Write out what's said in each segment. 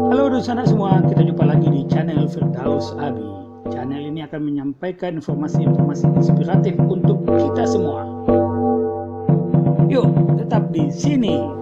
Halo sanak semua, kita jumpa lagi di channel Firdaus Abi. Channel ini akan menyampaikan informasi-informasi inspiratif untuk kita semua. Yuk, tetap di sini.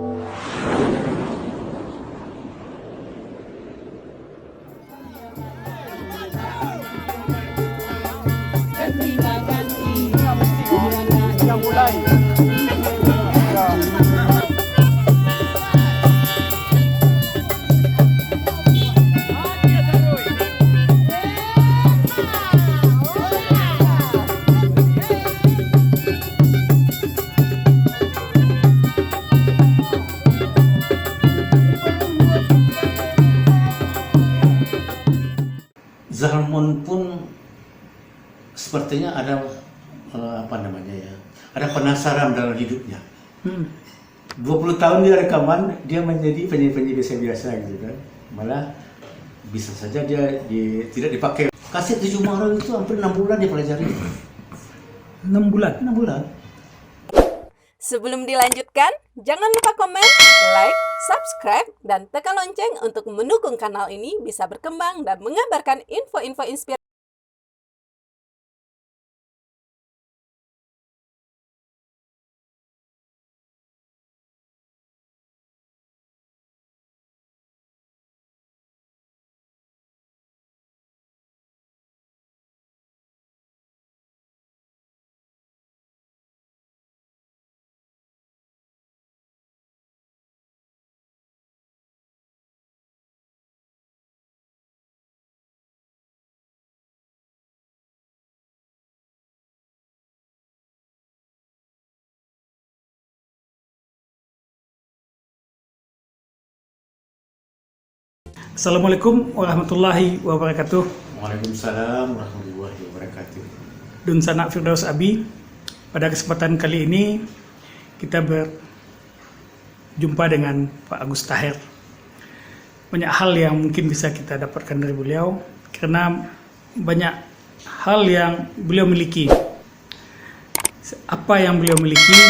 Zalmon pun sepertinya ada ada penasaran dalam hidupnya. 20 tahun dia rekaman, dia menjadi penyanyi biasa-biasa gitu kan. Malah bisa saja dia tidak dipakai. Kaset 7 Maret itu hampir 6 bulan dia pelajari. 6 bulan? 6 bulan. Sebelum dilanjutkan, jangan lupa komen, like, subscribe, dan tekan lonceng untuk mendukung kanal ini bisa berkembang dan mengabarkan info-info inspiratif. Assalamualaikum warahmatullahi wabarakatuh. Waalaikumsalam warahmatullahi wabarakatuh. Dun sanak Firdaus Abi. Pada kesempatan kali ini kita berjumpa dengan Pak Agus Taher. Banyak hal yang mungkin bisa kita dapatkan dari beliau karena banyak hal yang beliau miliki. Apa yang beliau miliki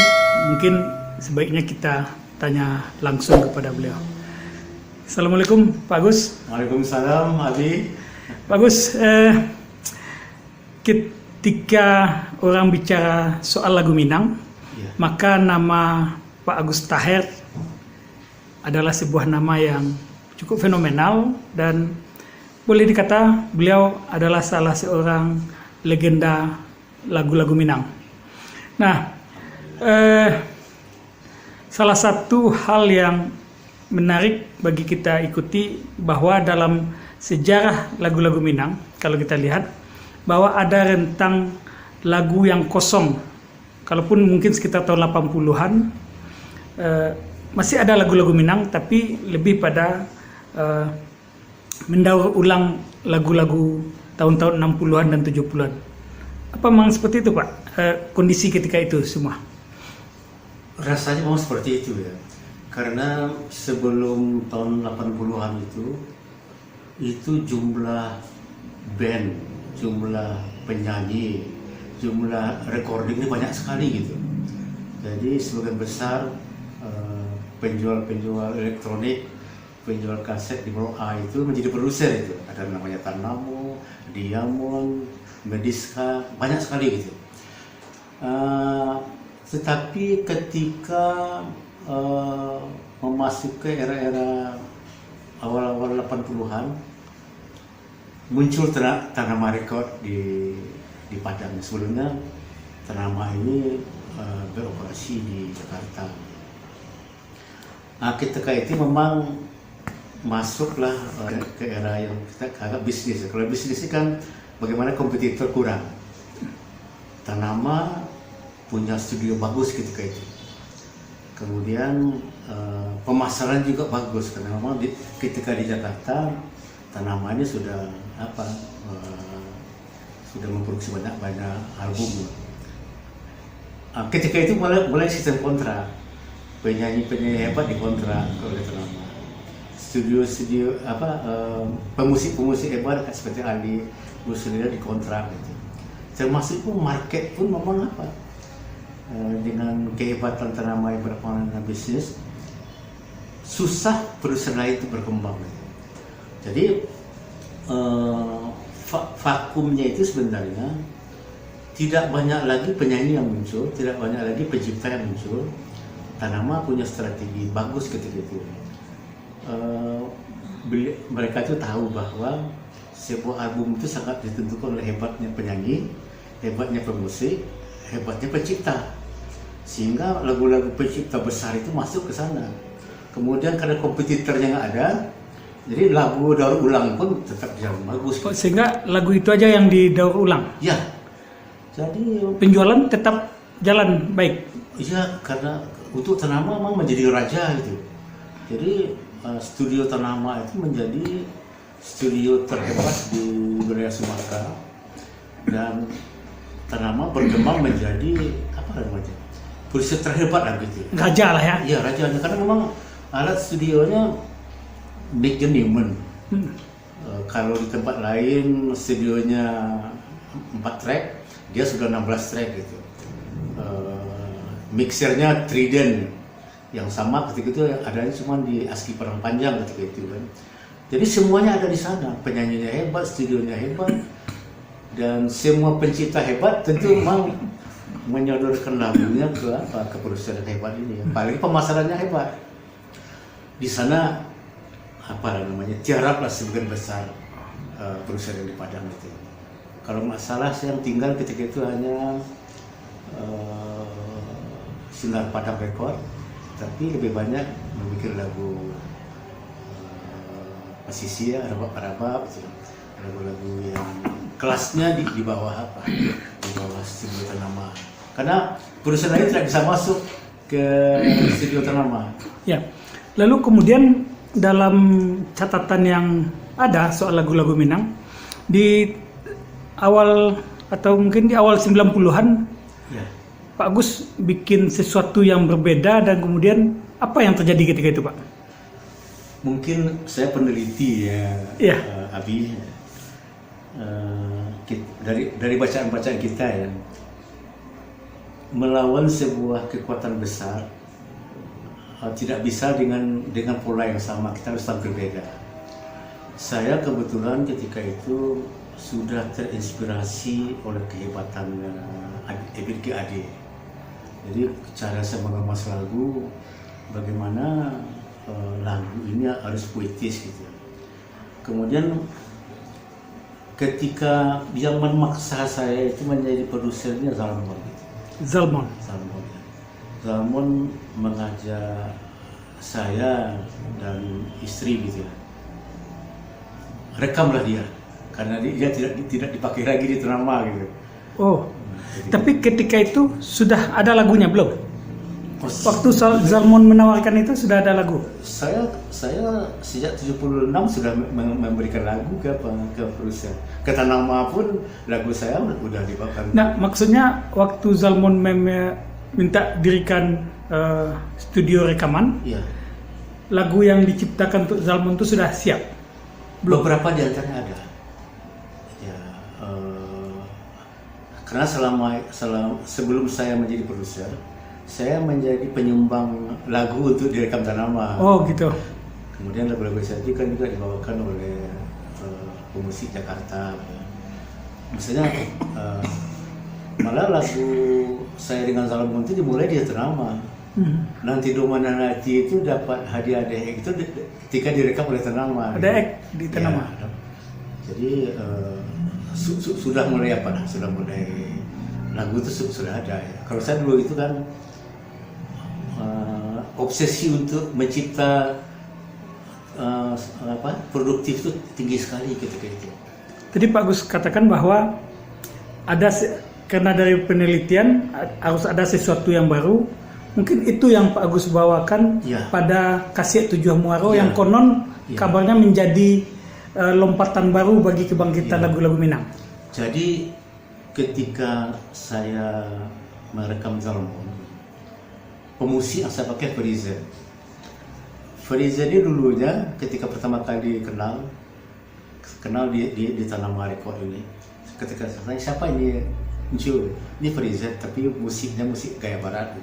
mungkin sebaiknya kita tanya langsung kepada beliau. Assalamualaikum Pak Agus. Waalaikumsalam Abi. Pak Agus, ketika orang bicara soal lagu Minang, maka nama Pak Agus Taher adalah sebuah nama yang cukup fenomenal dan boleh dikata beliau adalah salah seorang legenda lagu-lagu Minang. Nah, salah satu hal yang menarik bagi kita ikuti bahwa dalam sejarah lagu-lagu Minang, kalau kita lihat bahwa ada rentang lagu yang kosong. Kalaupun mungkin sekitar tahun 80-an masih ada lagu-lagu Minang, tapi lebih pada mendaur ulang lagu-lagu tahun-tahun 60-an dan 70-an. Apa memang seperti itu Pak? Kondisi ketika itu semua? Rasanya memang seperti itu ya. Karena sebelum tahun 80-an itu jumlah band, jumlah penyanyi, jumlah recording ini banyak sekali gitu. Jadi sebagian besar penjual-penjual elektronik, penjual kaset di Blok A itu menjadi produser itu. Ada namanya Tanamo, Diamond, Mediska, banyak sekali gitu. Tetapi ketika memasuki era-era awal-awal 80-an muncul Tanama Record di Padang. Sebelumnya Tanama ini beroperasi di Jakarta. Nah, ketika itu memang masuklah ke era yang kita agak bisnis. Kalau bisnis ini kan bagaimana kompetitor kurang. Tanama punya studio bagus ketika itu. Kemudian pemasaran juga bagus karena memang ketika di Jakarta Tanama ini sudah memproduksi banyak album. Ketika itu mulai sistem kontrak, penyanyi hebat dikontrak oleh Tanama. Studio pemusik hebat seperti Ali Ruslia dikontrak gitu. Termasuk pun market pun memang dengan kehebatan Tanama yang berpengalaman bisnis, susah produser lain itu berkembang. Jadi vakumnya itu sebenarnya tidak banyak lagi penyanyi yang muncul, tidak banyak lagi pencipta yang muncul. Tanama punya strategi bagus ketika itu. Mereka itu tahu bahwa sebuah album itu sangat ditentukan oleh hebatnya penyanyi, hebatnya pemusik, hebatnya pencipta. Sehingga lagu-lagu pencipta besar itu masuk ke sana. Kemudian karena kompetitornya nggak ada, jadi lagu daur ulang pun tetap jalan bagus. Sehingga lagu itu aja yang didaur ulang. Ya, jadi Penjualan tetap jalan baik. iya, karena untuk Tanama memang menjadi raja gitu. Jadi studio Tanama itu menjadi studio terhebat di wilayah Sumatera, dan Tanama berkembang menjadi apa namanya, produser terhebat lah gitu. Raja lah ya. Iya, rajanya, karena memang alat studionya Big Newman. Kalau di tempat lain studionya 4 track, dia sudah 16 track gitu. Mixernya Trident yang sama ketika itu adanya cuma di ASCII Padang Panjang ketika itu kan. Jadi semuanya ada di sana, penyanyinya hebat, studionya hebat, dan semua pencipta hebat tentu mau menyodorkan lagunya ke produser hebat ini. Apalagi pemasarannya hebat. Di sana apa namanya, tiaraplah sebagian besar produser yang di Padang itu. Kalau nggak salah saya yang tinggal ketika itu hanya Sinar Padang Record, tapi lebih banyak membuat lagu pasisia, arabab, lagu-lagu yang kelasnya di bawah apa, di bawah studio Tanama. Karena produser lain tidak bisa masuk ke studio Tanama. Ya. Lalu kemudian dalam catatan yang ada soal lagu-lagu Minang di awal atau mungkin di awal 90-an, Ya. Pak Agus bikin sesuatu yang berbeda, dan kemudian apa yang terjadi ketika itu, Pak? Mungkin saya peneliti ya, Iya. Abi. Dari bacaan-bacaan kita ya, melawan sebuah kekuatan besar tidak bisa dengan pola yang sama, kita harus berbeda. Saya kebetulan ketika itu sudah terinspirasi oleh kehebatan Ebit G.A.D. Jadi cara saya mengemas lagu, bagaimana lagu ini harus puitis gitu. Kemudian ketika dia memaksa saya itu menjadi produsernya Zalmon. Zalmon mengajak saya dan istri gitu ya, rekamlah dia, karena dia tidak dipakai lagi di Tanama gitu. Oh, tapi ketika itu sudah ada lagunya belum? Waktu Zalmon menawarkan itu sudah ada lagu? Saya sejak 76 sudah memberikan lagu ke produser. Ke Tanama pun lagu saya udah dibawakan. Nah, maksudnya waktu Zalmon minta dirikan studio rekaman, Iya. lagu yang diciptakan untuk Zalmon itu sudah siap? Belum? Beberapa di antaranya ada. Ya, karena sebelum saya menjadi produser, saya menjadi penyumbang lagu untuk direkam Tanama. Oh gitu. Kemudian lagu-lagu saya itu kan juga dibawakan oleh pemusik Jakarta. Misalnya malah lagu saya dengan Zalmon itu dimulai di Tanama. Nanti Domana Nanti itu dapat hadiah DX itu ketika direkam oleh Tanama. DX di Tanama. Ya, jadi sudah mulai sudah mulai lagu itu sudah ada ya. Kalau saya dulu itu kan obsesi untuk mencipta produktif itu tinggi sekali ketika itu. Tadi Pak Gus katakan bahwa karena dari penelitian harus ada sesuatu yang baru. Mungkin itu yang Pak Agus bawakan Ya. pada Kasih Tujuh Muaro Ya. yang konon Ya. kabarnya menjadi lompatan baru bagi kebangkitan Ya. lagu-lagu Minang. Jadi ketika saya merekam Zalmon, pemusik yang saya pakai Fariza. Fariza ini dulunya ketika pertama kali kenal di Tanama Record ini. Ketika saya tanya siapa ini muncul, ini Fariza, tapi musiknya musik gaya barat.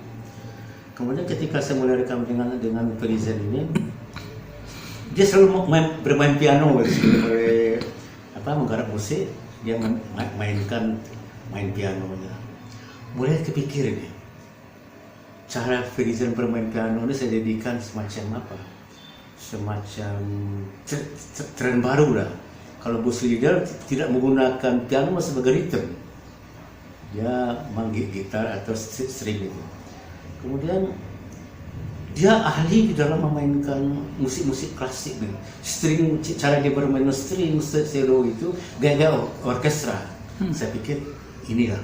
Kemudian ketika saya mulai rekam dengan Ferizen ini, dia selalu bermain piano oleh menggarap musik, dia main pianonya. Mulai kepikir ini, cara Ferizen bermain piano ini saya jadikan semacam tren baru lah. Kalau Bus Leader tidak menggunakan piano sebagai rhythm, dia manggil gitar atau string itu. Kemudian dia ahli di dalam memainkan musik-musik klasik nih. String, cara dia bermain string, selo itu gaya orkestra. Saya pikir inilah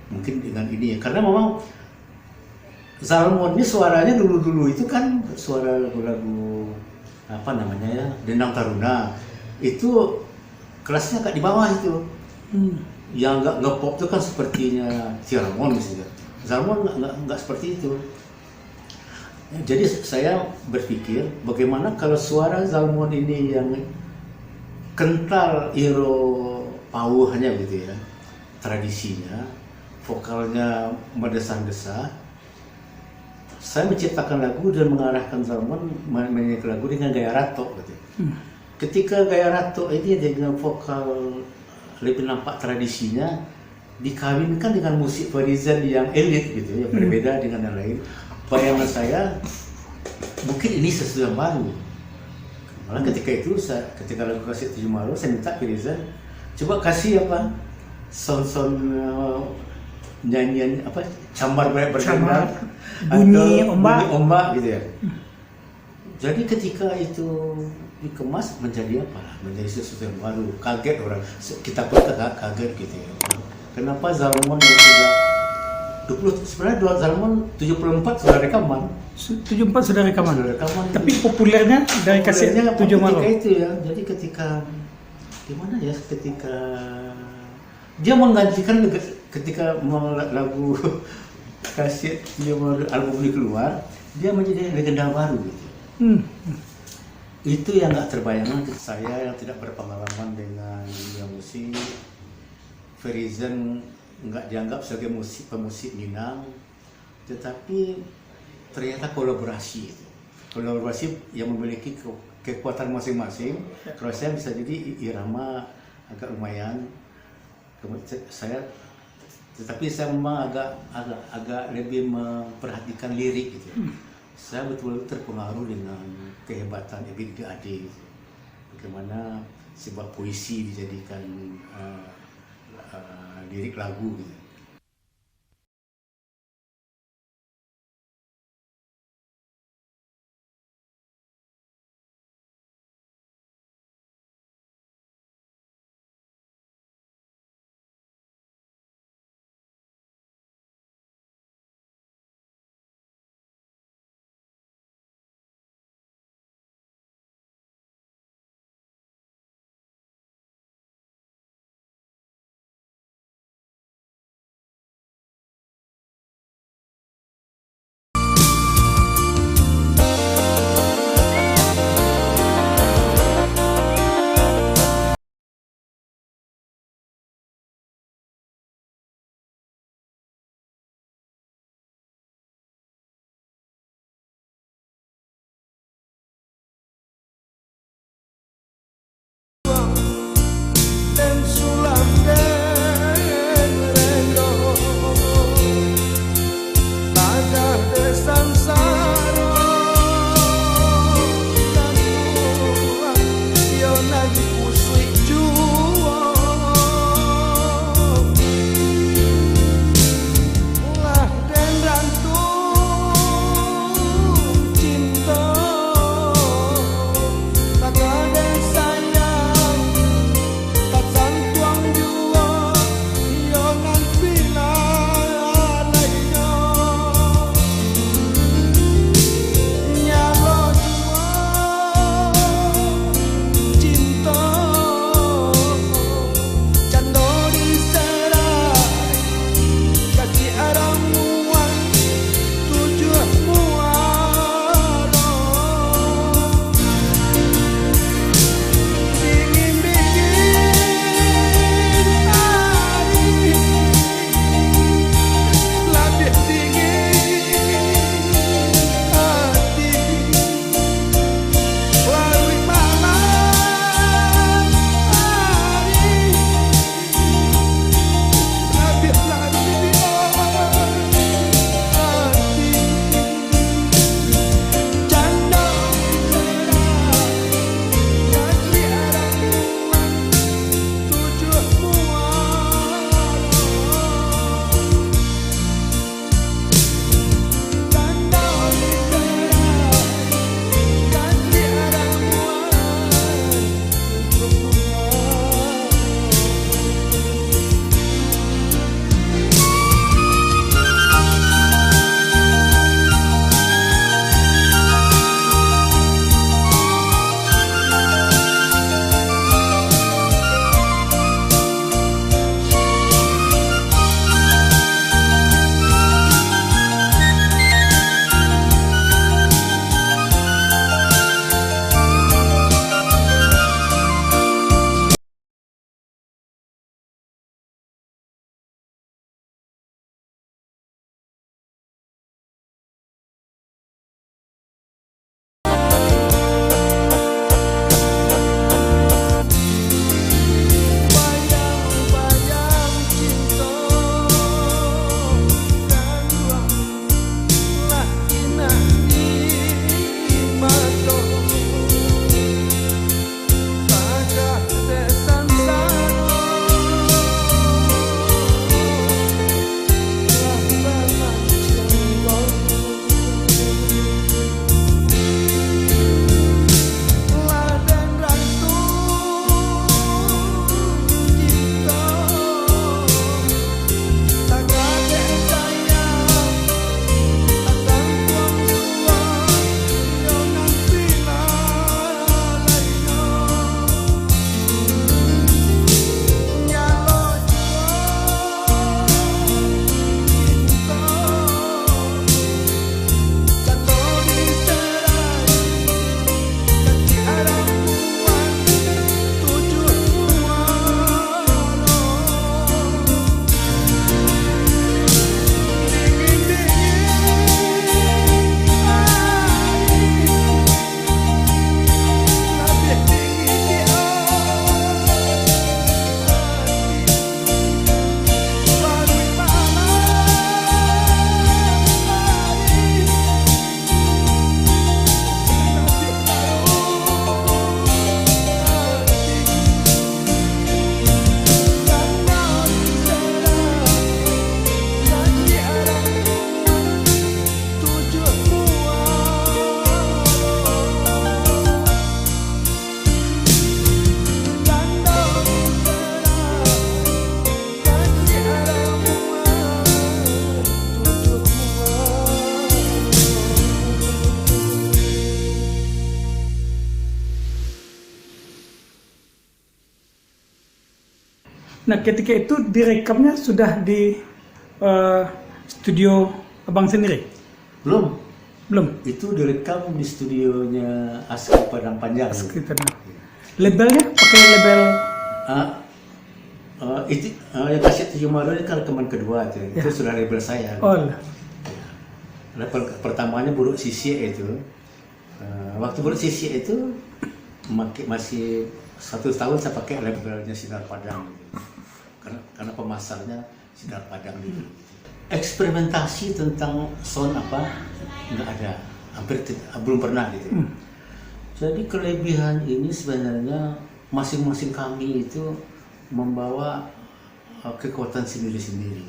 mungkin dengan ini ya, karena memang Zalmon ini suaranya dulu itu kan suara lagu-lagu Dendang Taruna itu kelasnya agak di bawah itu. Yang nggak ngepop itu kan sepertinya Ciramon misalnya. Zalmon nggak seperti itu. Jadi saya berpikir bagaimana kalau suara Zalmon ini yang kental pauhnya gitu ya, tradisinya, vokalnya mendesah-desah. Saya menciptakan lagu dan mengarahkan Zalmon menyanyikan lagu dengan gaya ratok gitu. Ketika gaya ratok ini dengan vokal lebih nampak tradisinya dikawinkan dengan musik Ferizen yang elit gitu, yang berbeda dengan yang lain. Bayangan saya mungkin ini sesuatu yang baru. Malah ketika lagu Kasih Tujuh Malu, saya minta Ferizen coba kasih sound nyanyian camar bercambar, bunyi ombak gitu ya. Jadi ketika itu dikemas menjadi menjadi sesuatu yang baru, kaget orang, kita pun kaget gitu ya. Kenapa Zalmon yang sudah 20, sebenarnya Zalmon 74 sudah rekaman. 74 sudah rekaman. Tapi populernya dari kasetnya Tujuh Malam. Ketika itu ya, jadi ketika gimana ya, ketika dia menggantikan ketika lagu kaset album ini keluar, dia menjadi legenda baru gitu. Itu yang nggak terbayangkan ke saya yang tidak berpengalaman dengan dunia musik. Ferizen nggak dianggap sebagai pemusik Minang, tetapi ternyata kolaborasi yang memiliki kekuatan masing-masing. Kalau saya bisa jadi irama agak lumayan, tetapi saya memang agak lebih memperhatikan lirik gitu. Saya betul-betul terpengaruh dengan kehebatan Ebit Ade, bagaimana sebuah puisi dijadikan lirik lagu gitu. Nah, ketika itu direkamnya sudah di studio abang sendiri? Belum. Itu direkam di studionya Aski Padang Panjang. sekitar. Labelnya pakai label Itu yang kaset 7 Maret ini kan rekaman kedua itu. Itu sudah label saya. Oh. Label pertamanya Buruk Sisi itu. Waktu Buruk Sisi itu masih 1 tahun saya pakai labelnya Sinar Padang gitu. Karena pemasarnya Sinar Padang gitu. Eksperimentasi tentang sound apa nggak ada, belum pernah gitu. Jadi kelebihan ini sebenarnya masing-masing kami itu membawa kekuatan sendiri-sendiri.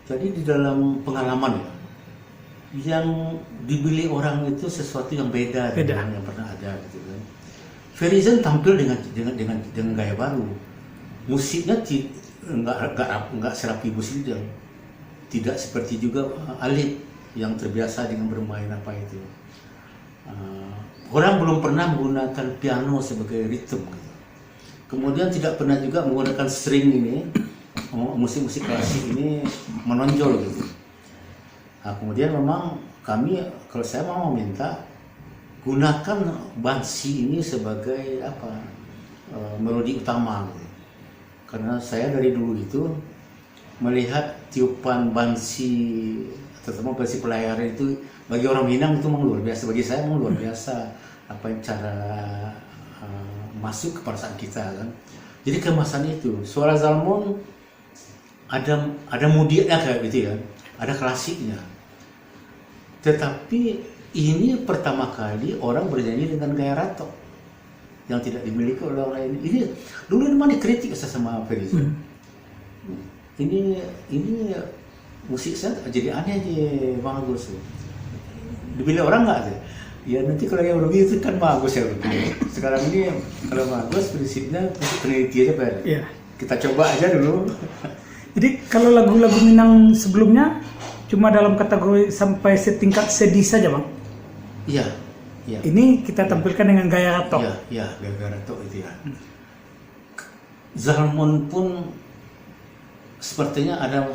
Jadi di dalam pengalaman yang dibeli orang itu sesuatu yang beda dengan yang pernah ada gitu kan. Ferizen tampil dengan gaya baru. Musiknya nggak serapi musik dia. Tidak seperti juga Alif yang terbiasa dengan bermain apa itu. Orang belum pernah menggunakan piano sebagai ritme. Gitu. Kemudian tidak pernah juga menggunakan string ini, musik-musik klasik ini menonjol gitu. Nah, kemudian memang kalau saya mau minta gunakan bansi ini sebagai melodi utama gitu. Karena saya dari dulu itu melihat tiupan bansi, terutama bansi pelayar itu bagi orang Minang itu memang luar biasa. Bagi saya memang luar biasa cara masuk ke perasaan kita kan. Jadi kemasan itu suara Zalmon ada mudianya kayak gitu ya, ada klasiknya. Tetapi ini pertama kali orang bernyanyi dengan gaya ratok yang tidak dimiliki oleh orang lain. Ini dulu memang dikritik sama Ferizen. Ini musik saya jadi aneh di Bang Agus. Dibilang orang nggak sih? Ya nanti kalau yang rugi itu kan bagus ya rugi. Sekarang ini kalau bagus prinsipnya peneliti aja Pak. Iya. Kita coba aja dulu. Jadi kalau lagu-lagu Minang sebelumnya cuma dalam kategori sampai setingkat sedih saja Bang? Iya. Iya. Ini kita tampilkan dengan gaya ratok. Iya, gaya ratok itu ya. Zalmon pun sepertinya ada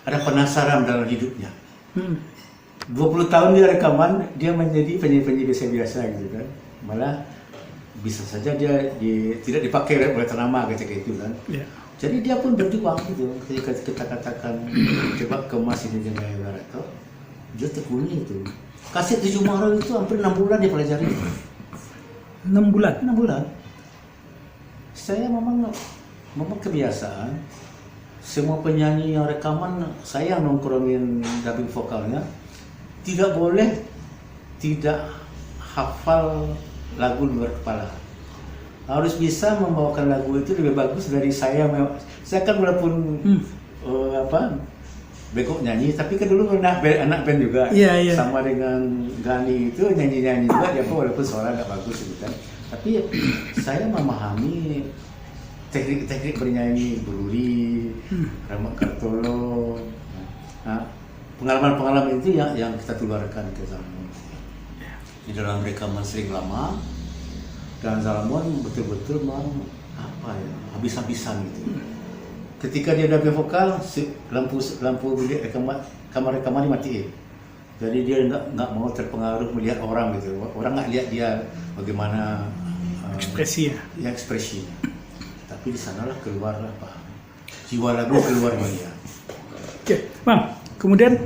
ada penasaran dalam hidupnya. 20 tahun dia rekaman, dia menjadi penyanyi biasa-biasa gitu kan. Malah bisa saja dia tidak dipakai oleh ternama ketika itu kan. Yeah. Jadi dia pun berjuang gitu. Ketika kita katakan coba kemas ini dengan gaya ratok, dia tekuni itu. Kaset 7 Maret itu hampir 6 bulan dia pelajari. 6 bulan? 6 bulan. Saya memang kebiasaan. Semua penyanyi yang rekaman, saya yang nongkrongin dubbing vokalnya, tidak boleh tidak hafal lagu luar kepala. Harus bisa membawakan lagu itu lebih bagus dari saya. Saya kan walaupun bego nyanyi, tapi kan dulu anak band juga. Yeah. Sama dengan Gani itu nyanyi juga, dia walaupun suara nggak bagus gitu kan. Tapi saya memahami teknik bernyanyi Beruri, Rama Kartolo. Nah, pengalaman itu yang kita tularkan ke Zalmon. Di dalam rekaman sering lama, dan Zalmon betul-betul habis-habisan gitu. Ketika dia dubbing vokal, lampu bilik kamar rekaman dimatiin. Jadi dia nggak mau terpengaruh melihat orang gitu. Orang nggak lihat dia bagaimana ekspresinya. Ya ekspresinya. Tapi di sanalah keluarlah jiwa lagu keluar dia. Oke, Bang. Kemudian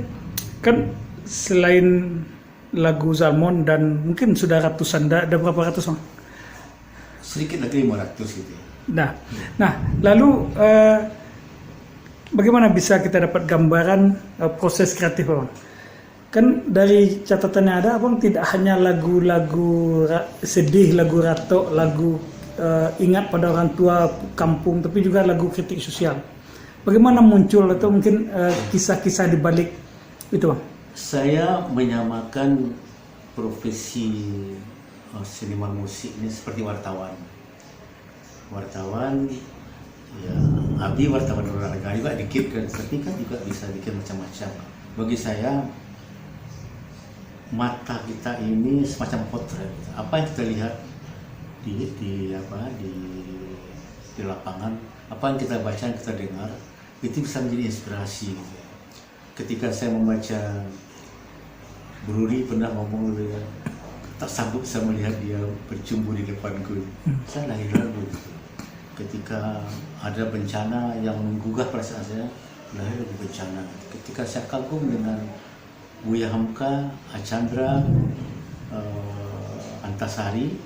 kan selain lagu Zalmon dan mungkin sudah ratusan, ada berapa ratus Bang? Sedikit lagi 500 gitu. Nah, lalu bagaimana bisa kita dapat gambaran proses kreatif Bang? Kan dari catatan yang ada Abang tidak hanya lagu-lagu sedih, lagu ratok, lagu ingat pada orang tua kampung, tapi juga lagu kritik sosial. Bagaimana muncul atau mungkin kisah-kisah di balik itu Bang? Saya menyamakan profesi seniman musik ini seperti wartawan. Wartawan, ya, Abi wartawan olahraga juga dikit kan, tapi kan juga bisa bikin macam-macam. Bagi saya, mata kita ini semacam potret. Apa yang kita lihat di di lapangan, apa yang kita baca, yang kita dengar, itu bisa menjadi inspirasi. Gitu. Ketika saya membaca Bruri pernah ngomong gitu ya, tak sanggup saya melihat dia bercumbu di depanku. Saya lahir ragu. Gitu. Ketika ada bencana yang menggugah perasaan saya, lahir ragu bencana. Ketika saya kagum dengan Buya Hamka, Achandra, Antasari,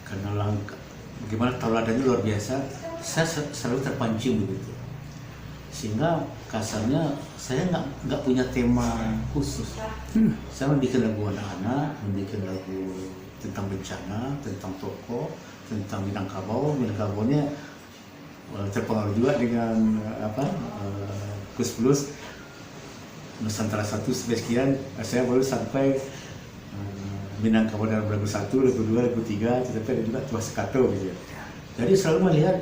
karena bagaimana tauladannya luar biasa, saya selalu terpancing begitu. Sehingga kasarnya saya nggak punya tema khusus. Saya membuat lagu anak-anak, membuat lagu tentang bencana, tentang tokoh, tentang Minangkabau. Minangkabaunya terpengaruh juga dengan Plus Nusantara 1 sampai sekian. Saya baru sampai Minangkabau dalam lagu 1, lagu 2, lagu 3, tetapi ada juga Tuah Sekato gitu ya. Jadi selalu melihat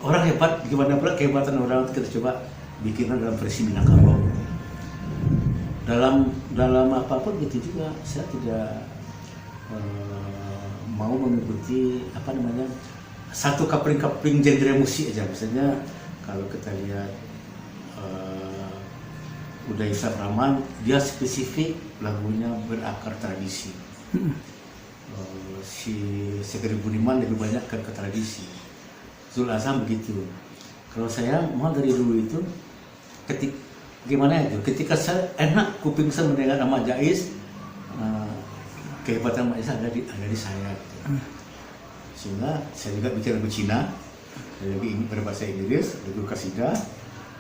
orang hebat, gimana pula kehebatan orang kita coba bikinnya dalam versi Minangkabau. Dalam apapun gitu juga saya tidak mau mengikuti satu kapling genre musik aja. Misalnya kalau kita lihat Uday Rahman, dia spesifik lagunya berakar tradisi. Si Sekeri Budiman lebih banyak ke tradisi. Zul Azam begitu. Kalau saya mau dari dulu itu, ketika saya enak kuping saya mendengar nama Jais, kehebatan Mak Jais ada di saya. Gitu. Sehingga saya juga bikin lagu Cina, lagu ini berbahasa Inggris, lagu kasidah,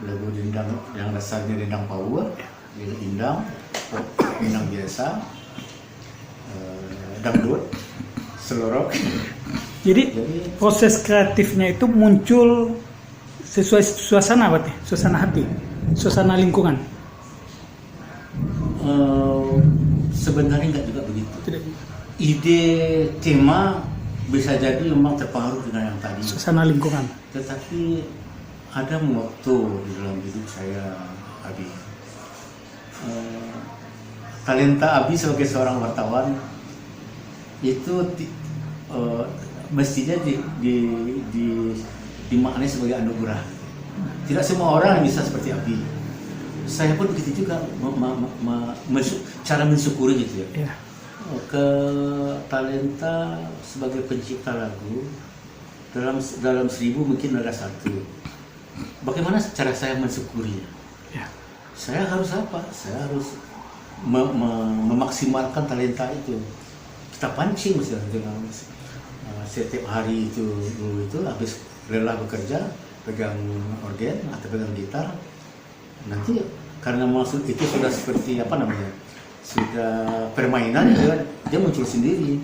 lagu dendang yang dasarnya dendang power, lagu indang, pop Minang biasa, dangdut, selorok. Jadi proses kreatifnya itu muncul sesuai suasana berarti, suasana hati, suasana lingkungan. Sebenarnya nggak juga begitu. Tidak. Ide tema bisa jadi memang terpengaruh dengan yang tadi. Suasana lingkungan. Tetapi ada moto di dalam hidup saya, Abi. Talenta Abi sebagai seorang wartawan itu mestinya dimaknai sebagai anugerah. Tidak semua orang yang bisa seperti Abi. Saya pun begitu juga cara mensyukuri gitu ya. Yeah. Ke talenta sebagai pencipta lagu dalam 1000 mungkin ada satu. Bagaimana cara saya mensyukurinya? Yeah. Saya harus apa? Saya harus memaksimalkan talenta itu. Kita pancing misalnya dengan setiap hari itu dulu itu habis rela bekerja pegang organ atau pegang gitar, nanti karena maksud itu sudah seperti sudah permainan gitu kan, dia muncul sendiri.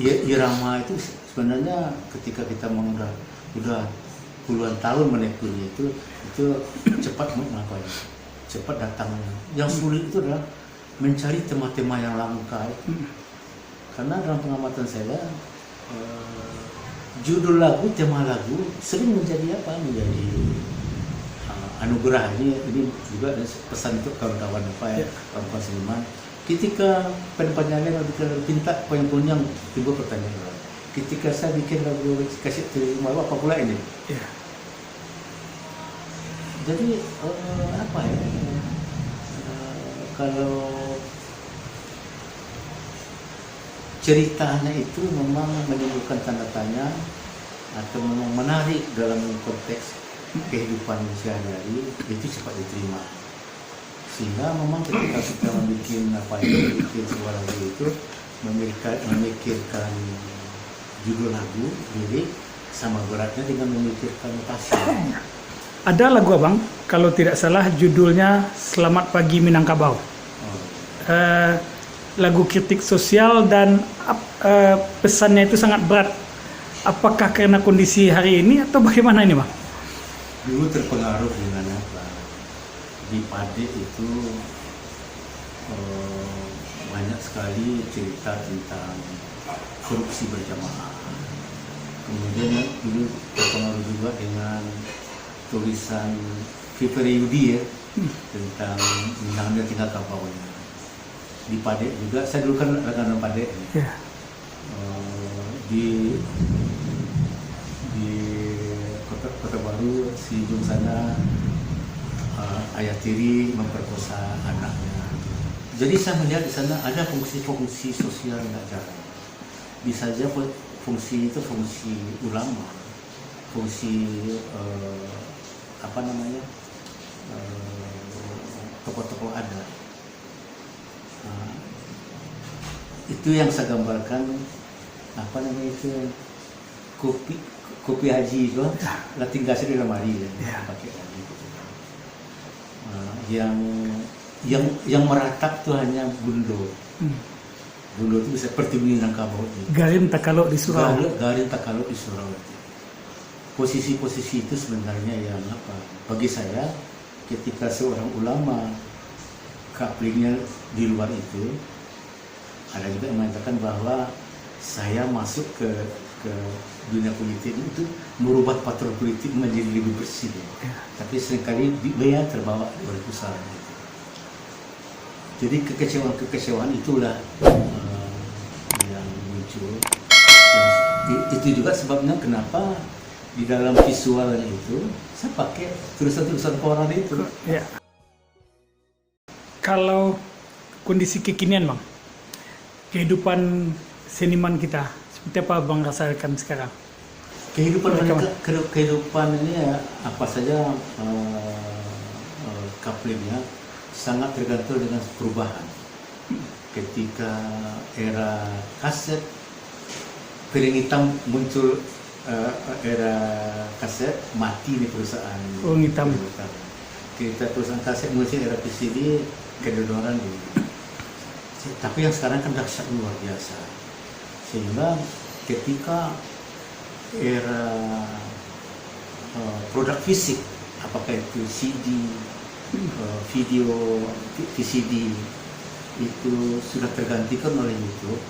Irama itu sebenarnya ketika kita udah puluhan tahun menekuni itu cepat cepat datangnya. Yang sulit itu adalah mencari tema-tema yang langka. Karena dalam pengamatan saya judul lagu, tema lagu sering menjadi anugerah. Ini juga pesan untuk kawan-kawan kawan-kawan seniman. Ketika penyanyi minta poin-poin yang timbul pertanyaan. Ketika saya bikin lagu kasih terima apa pula ini? Yeah. Jadi kalau ceritanya itu memang menimbulkan tanda tanya atau memang menarik dalam konteks kehidupan sehari-hari, itu cepat diterima. Sehingga memang ketika kita bikin sebuah lagu itu memikirkan judul lagu, lirik, sama beratnya dengan memikirkan notasi. Ada lagu Abang, kalau tidak salah judulnya Selamat Pagi Minangkabau. Lagu kritik sosial dan pesannya itu sangat berat. Apakah karena kondisi hari ini atau bagaimana ini, Bang? Dulu terpengaruh dengan apa? Di Pade itu banyak sekali cerita tentang korupsi berjamaah. Kemudian dulu terpengaruh juga dengan tulisan Fiferi Yudi ya, tentang Minangnya tinggal kapaunya. Di Pade juga, saya dulu kan rekan Pade. Yeah. Kota Baru, si Jung sana ayah tiri memperkosa anaknya. Jadi saya melihat di sana ada fungsi-fungsi sosial yang jarang. Bisa saja fungsi itu fungsi ulama, fungsi tokoh-tokoh adat. Itu yang saya gambarkan kopi haji itu lah tinggal di lemari pakai lagi gitu. Yang meratap tuh hanya bundo. Bundo itu bisa seperti Minangkabau. Garin Takalok di surau. Garin Takalok di surau. Posisi-posisi itu sebenarnya yang bagi saya ketika seorang ulama kaplingnya di luar itu, ada juga yang mengatakan bahwa saya masuk ke dunia politik itu merubah patron politik menjadi lebih bersih. Tapi seringkali dia terbawa oleh pusat. Jadi kekecewaan itulah yang muncul. Itu juga sebabnya kenapa di dalam visualnya itu saya pakai tulisan-tulisan koran itu. Ya. Kalau kondisi kekinian Bang, kehidupan seniman kita seperti apa Bang rasakan sekarang? Kehidupan ini ya, apa saja kaplingnya sangat tergantung dengan perubahan. Ketika era kaset, piring hitam muncul, era kaset mati nih perusahaan. Oh, hitam. Kita perusahaan kaset muncul era VCD, kedodoran dulu. Tapi yang sekarang kan dahsyat luar biasa. Sehingga ketika era produk fisik, apakah itu CD, video, VCD, itu sudah tergantikan oleh YouTube.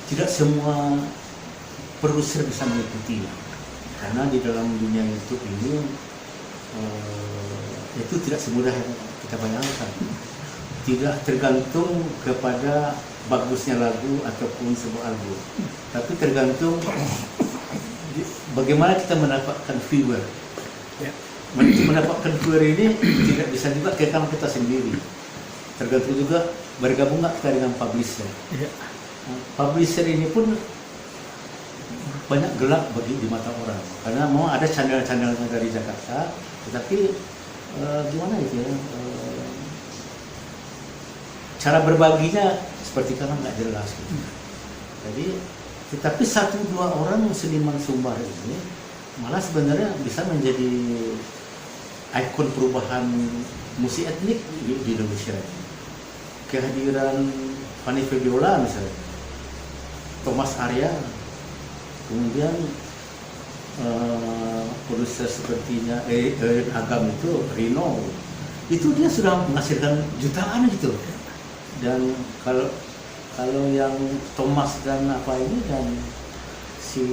Tidak semua produser bisa mengikuti, karena di dalam dunia YouTube ini itu tidak semudah yang kita bayangkan. Tidak tergantung kepada bagusnya lagu ataupun sebuah album, tapi tergantung bagaimana kita mendapatkan viewer. Mendapatkan viewer ini tidak bisa juga kita sendiri, tergantung juga bergabung nggak kita dengan publisher. Publisher ini pun banyak gelap di mata orang, karena mau ada channel-channelnya dari Jakarta, tetapi gimana itu ya, cara berbaginya seperti kan nggak jelas gitu. Jadi, tetapi 1-2 orang seniman Sumbar ini malah sebenarnya bisa menjadi ikon perubahan musik etnik di Indonesia. Kehadiran Fanny Fabiola misalnya, Thomas Arya, kemudian produser sepertinya Agam itu, Rino, itu dia sudah menghasilkan jutaan gitu. Dan kalau yang Thomas dan ini dan si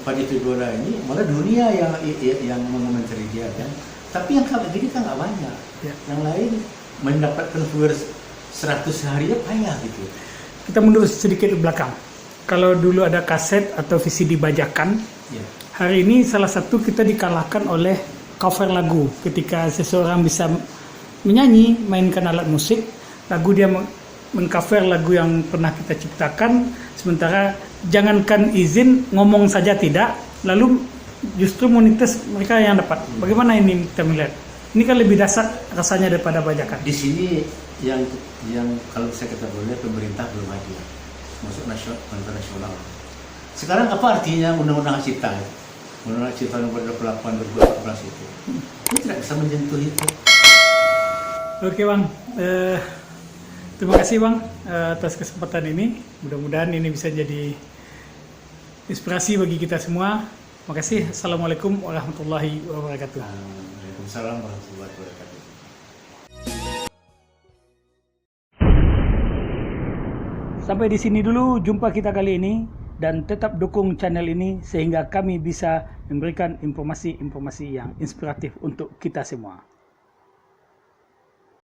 Fanny Fabiola ini malah dunia yang mengomentari dia kan. Tapi yang kayak gini kan nggak banyak. Yang lain mendapatkan viewers 100 hari ya payah gitu. Kita mundur sedikit ke belakang. Kalau dulu ada kaset atau VCD bajakan, hari ini salah satu kita dikalahkan oleh cover lagu. Ketika seseorang bisa menyanyi, mainkan alat musik, lagu dia mengcover lagu yang pernah kita ciptakan, sementara jangankan izin, ngomong saja tidak, lalu justru monetis mereka yang dapat. Bagaimana ini kita melihat? Ini kan lebih dasar rasanya daripada bajakan. Di sini yang kalau saya kata boleh pemerintah belum hadir, masuk nasional. Sekarang apa artinya undang-undang cipta? Undang-undang cipta nomor 28 2014 itu tidak bisa menyentuh itu. Oke Bang, terima kasih Bang atas kesempatan ini. Mudah-mudahan ini bisa jadi inspirasi bagi kita semua. Makasih. Assalamualaikum warahmatullahi wabarakatuh. Waalaikumsalam warahmatullahi wabarakatuh. Sampai di sini dulu jumpa kita kali ini, dan tetap dukung channel ini sehingga kami bisa memberikan informasi-informasi yang inspiratif untuk kita semua.